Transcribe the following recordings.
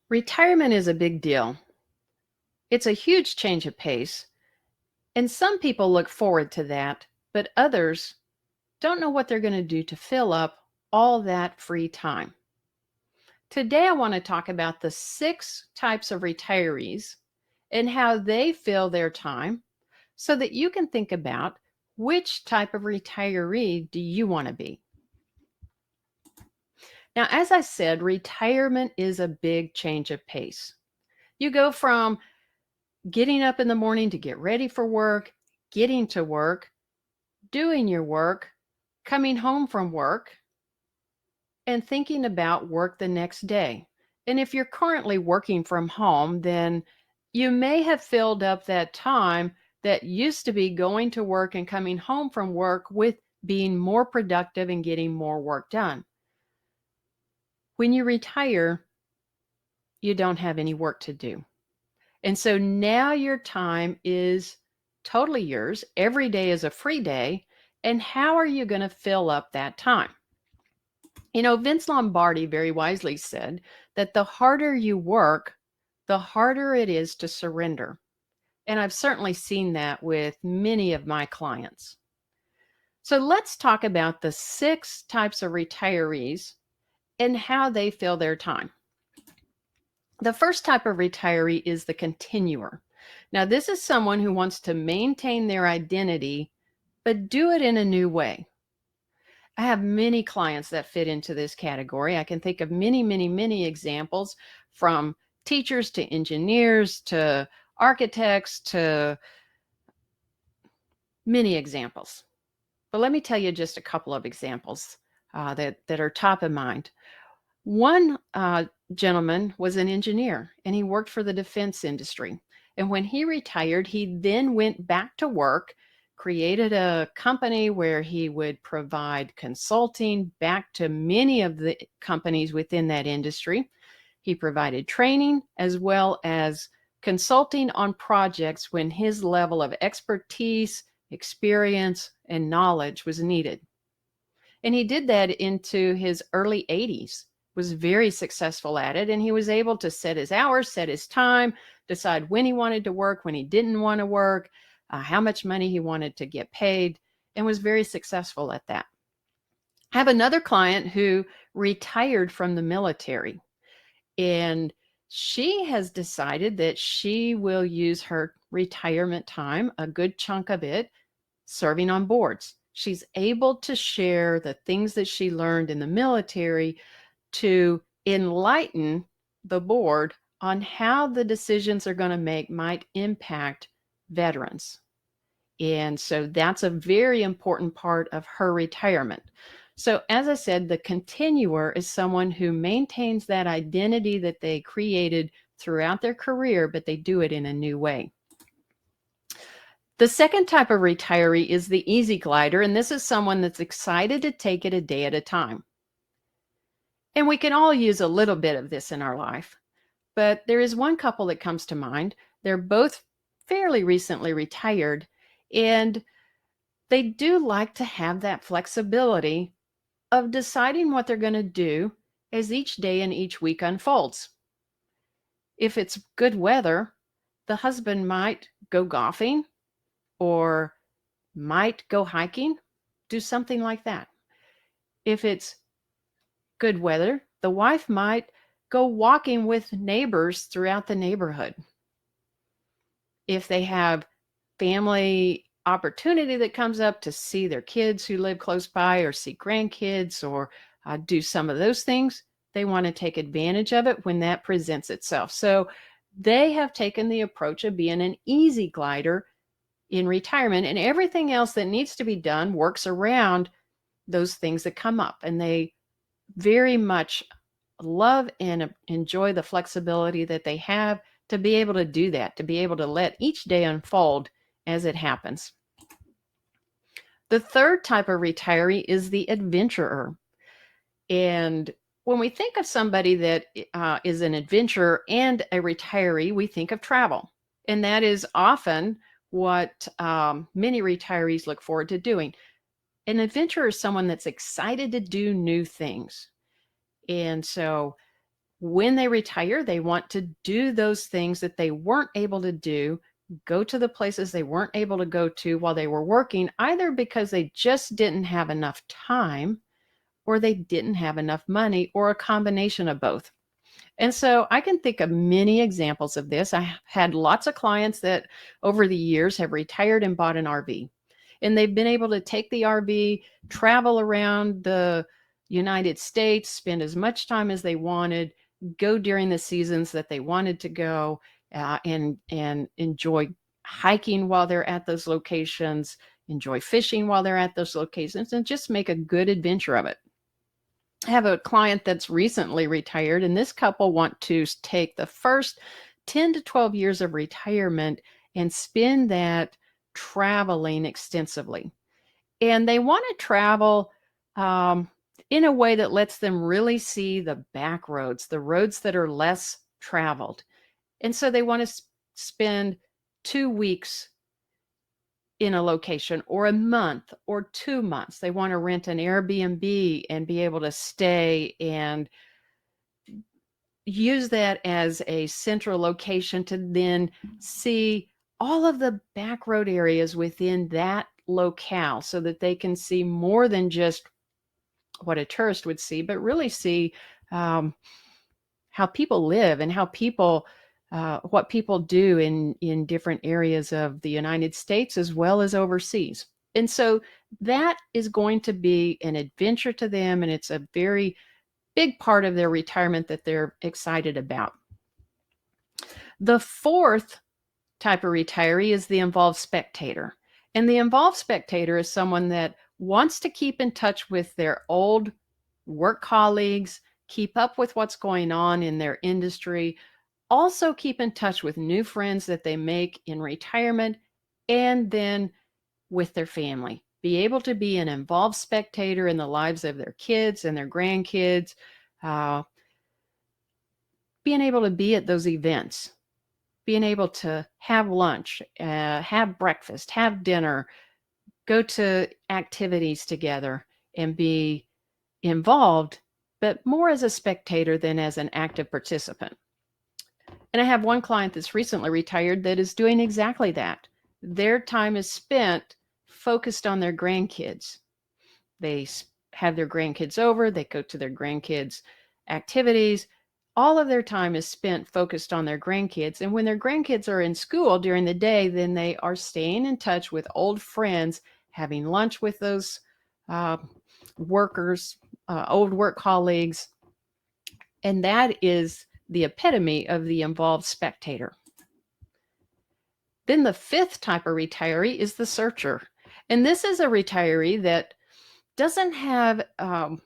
Retirement is a big deal. It's a huge change of pace, and some people look forward to that, but others don't know what they're going to do to fill up all that free time. Today, I want to talk about the 6 types of retirees and how they fill their time so that you can think about which type of retiree do you want to be. Now, as I said, retirement is a big change of pace. You go from getting up in the morning to get ready for work, getting to work, doing your work, coming home from work, and thinking about work the next day. And if you're currently working from home, then you may have filled up that time that used to be going to work and coming home from work with being more productive and getting more work done. When you retire, you don't have any work to do. And so now your time is totally yours. Every day is a free day. And how are you going to fill up that time? Vince Lombardi very wisely said that the harder you work, the harder it is to surrender. And I've certainly seen that with many of my clients. So let's talk about the 6 types of retirees and how they fill their time. The first type of retiree is the continuer. Now, this is someone who wants to maintain their identity, but do it in a new way. I have many clients that fit into this category. I can think of many, many, many examples from teachers to engineers to architects to many examples. But let me tell you just a couple of examples that are top of mind. One gentleman was an engineer and he worked for the defense industry. And when he retired, he then went back to work, created a company where he would provide consulting back to many of the companies within that industry. He provided training as well as consulting on projects when his level of expertise, experience, and knowledge was needed. And he did that into his early 80s, was very successful at it. And he was able to set his hours, set his time, decide when he wanted to work, when he didn't want to work, how much money he wanted to get paid, and was very successful at that. I have another client who retired from the military, and she has decided that she will use her retirement time, a good chunk of it, serving on boards. She's able to share the things that she learned in the military to enlighten the board on how the decisions they're going to make might impact veterans. And so that's a very important part of her retirement. So, as I said, the continuer is someone who maintains that identity that they created throughout their career, but they do it in a new way. The second type of retiree is the easy glider, and this is someone that's excited to take it a day at a time. And we can all use a little bit of this in our life, but there is one couple that comes to mind. They're both fairly recently retired, and they do like to have that flexibility of deciding what they're going to do as each day and each week unfolds. If it's good weather, the husband might go golfing or might go hiking, do something like that. If it's good weather, the wife might go walking with neighbors throughout the neighborhood. If they have family opportunity that comes up to see their kids who live close by or see grandkids or do some of those things, they want to take advantage of it when that presents itself. So they have taken the approach of being an easy glider in retirement, and everything else that needs to be done works around those things that come up. And they very much love and enjoy the flexibility that they have to be able to do that, to be able to let each day unfold as it happens. The third type of retiree is the adventurer. And when we think of somebody that is an adventurer and a retiree, we think of travel. And that is often what many retirees look forward to doing. An adventurer is someone that's excited to do new things. And so When they retire, they want to do those things that they weren't able to do, go to the places they weren't able to go to while they were working, either because they just didn't have enough time or they didn't have enough money, or a combination of both. And so I can think of many examples of this. I had lots of clients that over the years have retired and bought an RV. And they've been able to take the RV, travel around the United States, spend as much time as they wanted, go during the seasons that they wanted to go, and enjoy hiking while they're at those locations, enjoy fishing while they're at those locations, and just make a good adventure of it. I have a client that's recently retired, and this couple want to take the first 10 to 12 years of retirement and spend that traveling extensively. And they want to travel um, in a way that lets them really see the back roads, the roads that are less traveled. And so they want to spend 2 weeks in a location, or a month or 2 months. They want to rent an Airbnb and be able to stay and use that as a central location to then see all of the back road areas within that locale, so that they can see more than just what a tourist would see, but really see um, how people live and how people what people do in different areas of the United States as well as overseas. And so that is going to be an adventure to them, and it's a very big part of their retirement that they're excited about. The fourth type of retiree is the involved spectator. And the involved spectator is someone that wants to keep in touch with their old work colleagues, keep up with what's going on in their industry, also keep in touch with new friends that they make in retirement, and then with their family. Be able to be an involved spectator in the lives of their kids and their grandkids, uh, being able to be at those events, being able to have lunch, have breakfast, have dinner, go to activities together, and be involved, but more as a spectator than as an active participant. And I have one client that's recently retired that is doing exactly that. Their time is spent focused on their grandkids. They have their grandkids over, they go to their grandkids' activities. All of their time is spent focused on their grandkids. And when their grandkids are in school during the day, then they are staying in touch with old friends, having lunch with those uh, workers, old work colleagues. And that is the epitome of the involved spectator. Then the fifth type of retiree is the searcher. And this is a retiree that doesn't have a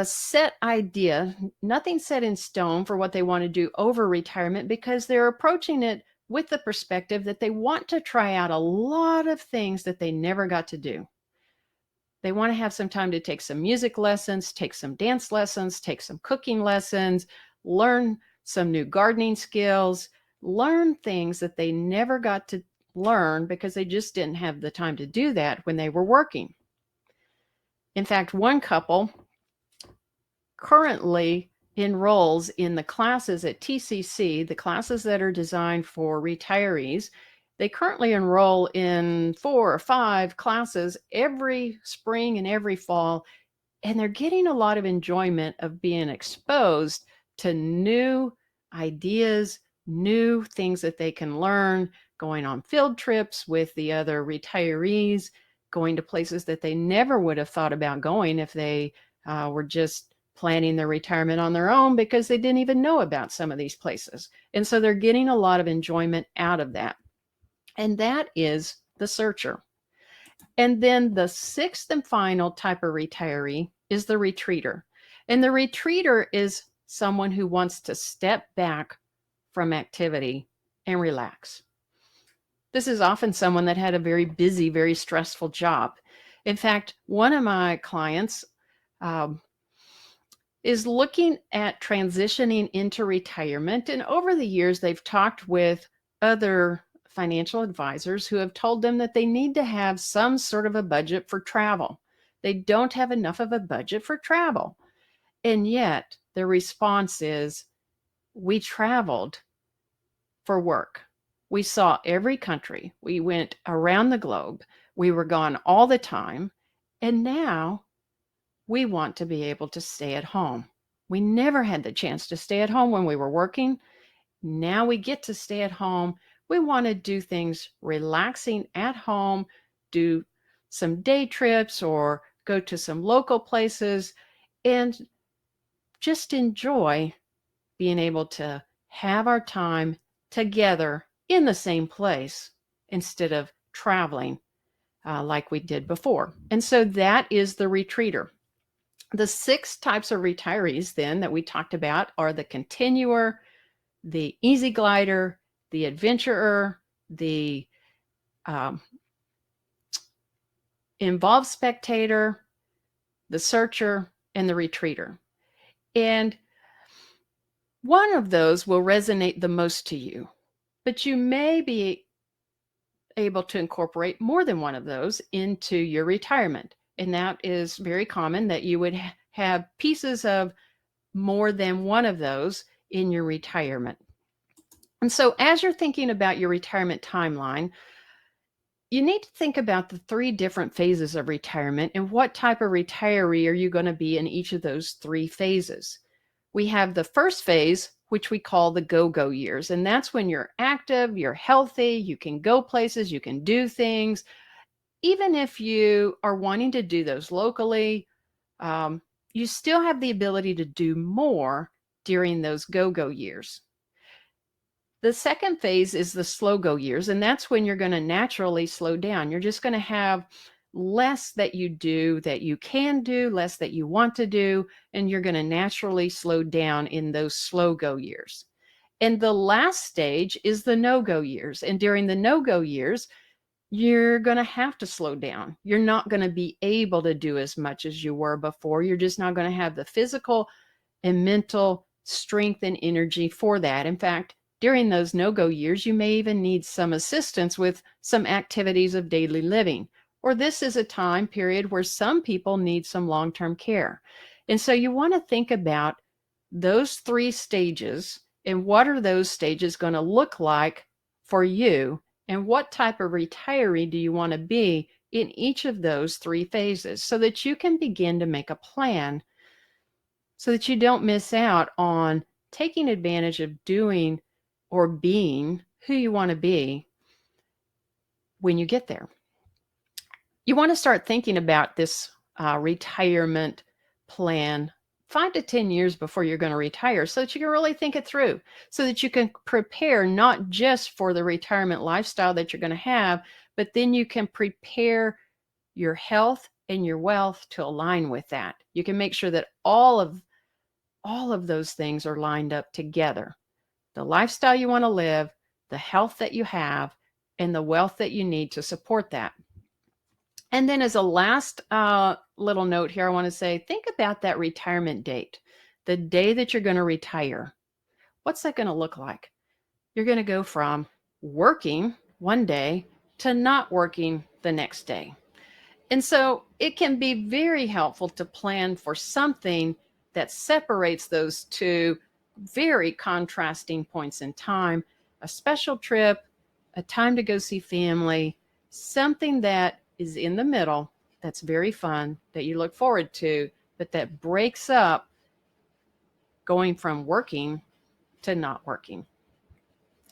set idea, nothing set in stone for what they want to do over retirement, because they're approaching it with the perspective that they want to try out a lot of things that they never got to do. They want to have some time to take some music lessons, take some dance lessons, take some cooking lessons, learn some new gardening skills, learn things that they never got to learn because they just didn't have the time to do that when they were working. In fact, one couple currently enrolls in the classes at TCC, the classes that are designed for retirees. They currently enroll in 4 or 5 classes every spring and every fall, and they're getting a lot of enjoyment of being exposed to new ideas, new things that they can learn, going on field trips with the other retirees, going to places that they never would have thought about going if they were just planning their retirement on their own, because they didn't even know about some of these places. And so they're getting a lot of enjoyment out of that. And that is the searcher. And then the sixth and final type of retiree is the retreater. And the retreater is someone who wants to step back from activity and relax. This is often someone that had a very busy, very stressful job. In fact, one of my clients is looking at transitioning into retirement. And over the years, they've talked with other financial advisors who have told them that they need to have some sort of a budget for travel. They don't have enough of a budget for travel. And yet the response is, we traveled for work. We saw every country. We went around the globe. We were gone all the time. And now we want to be able to stay at home. We never had the chance to stay at home when we were working. Now we get to stay at home. We want to do things relaxing at home, do some day trips or go to some local places and just enjoy being able to have our time together in the same place instead of traveling like we did before. And so that is the retreater. The 6 types of retirees then that we talked about are the continuer, the easy glider, the adventurer, the involved spectator, the searcher, and the retreater. And one of those will resonate the most to you, but you may be able to incorporate more than one of those into your retirement. And that is very common that you would have pieces of more than one of those in your retirement. And so as you're thinking about your retirement timeline, you need to think about the 3 different phases of retirement and what type of retiree are you going to be in each of those 3 phases. We have the first phase, which we call the go-go years. And that's when you're active, you're healthy, you can go places, you can do things. Even if you are wanting to do those locally, you still have the ability to do more during those go-go years. The second phase is the slow-go years, and that's when you're going to naturally slow down. You're just going to have less that you do that you can do, less that you want to do, and you're going to naturally slow down in those slow-go years. And the last stage is the no-go years. And during the no-go years, you're going to have to slow down. You're not going to be able to do as much as you were before. You're just not going to have the physical and mental strength and energy for that. In fact, during those no-go years, you may even need some assistance with some activities of daily living. Or this is a time period where some people need some long-term care. And so you want to think about those 3 stages and what are those stages going to look like for you, and what type of retiree do you want to be in each of those 3 phases so that you can begin to make a plan so that you don't miss out on taking advantage of doing or being who you want to be when you get there. You want to start thinking about this retirement plan 5 to 10 years before you're going to retire so that you can really think it through, so that you can prepare not just for the retirement lifestyle that you're going to have, but then you can prepare your health and your wealth to align with that. You can make sure that all of those things are lined up together. The lifestyle you want to live, the health that you have, and the wealth that you need to support that. And then as a last little note here, I want to say, think about that retirement date, the day that you're going to retire. What's that going to look like? You're going to go from working one day to not working the next day. And so it can be very helpful to plan for something that separates those 2 very contrasting points in time, a special trip, a time to go see family, something that is in the middle that's very fun, that you look forward to, but that breaks up going from working to not working.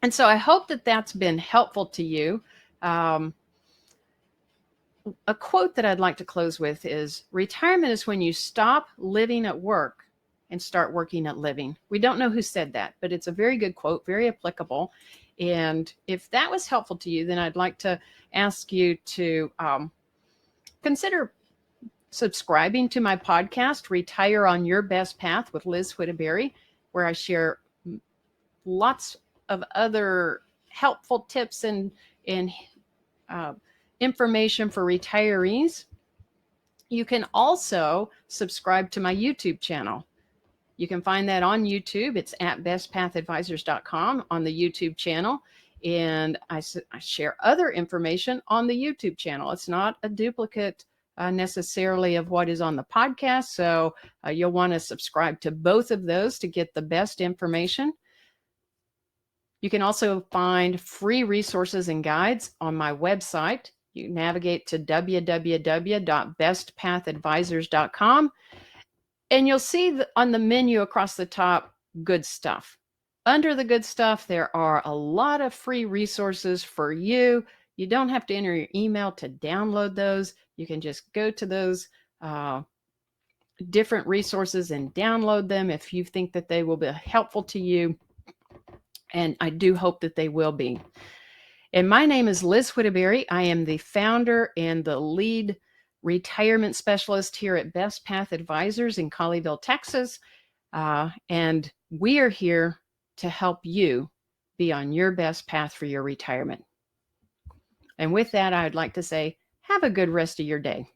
And so I hope that that's been helpful to you. A quote that I'd like to close with is, retirement is when you stop living at work and start working at living. We don't know who said that, but it's a very good quote, very applicable. And if that was helpful to you, then I'd like to ask you to consider subscribing to my podcast, Retire on Your Best Path with Liz Whittaberry, where I share lots of other helpful tips and information for retirees. You can also subscribe to my YouTube channel. You can find that on YouTube. It's at bestpathadvisors.com on the YouTube channel. And I share other information on the YouTube channel. It's not a duplicate necessarily of what is on the podcast. So you'll want to subscribe to both of those to get the best information. You can also find free resources and guides on my website. You navigate to www.bestpathadvisors.com, and you'll see on the menu across the top, good stuff. Under the good stuff, there are a lot of free resources for you. You don't have to enter your email to download those. You can just go to those different resources and download them if you think that they will be helpful to you. And I do hope that they will be. And my name is Liz Whittaberry. I am the founder and the lead retirement specialist here at Best Path Advisors in Colleyville, Texas. And we are here to help you be on your best path for your retirement. And with that, I'd like to say, have a good rest of your day.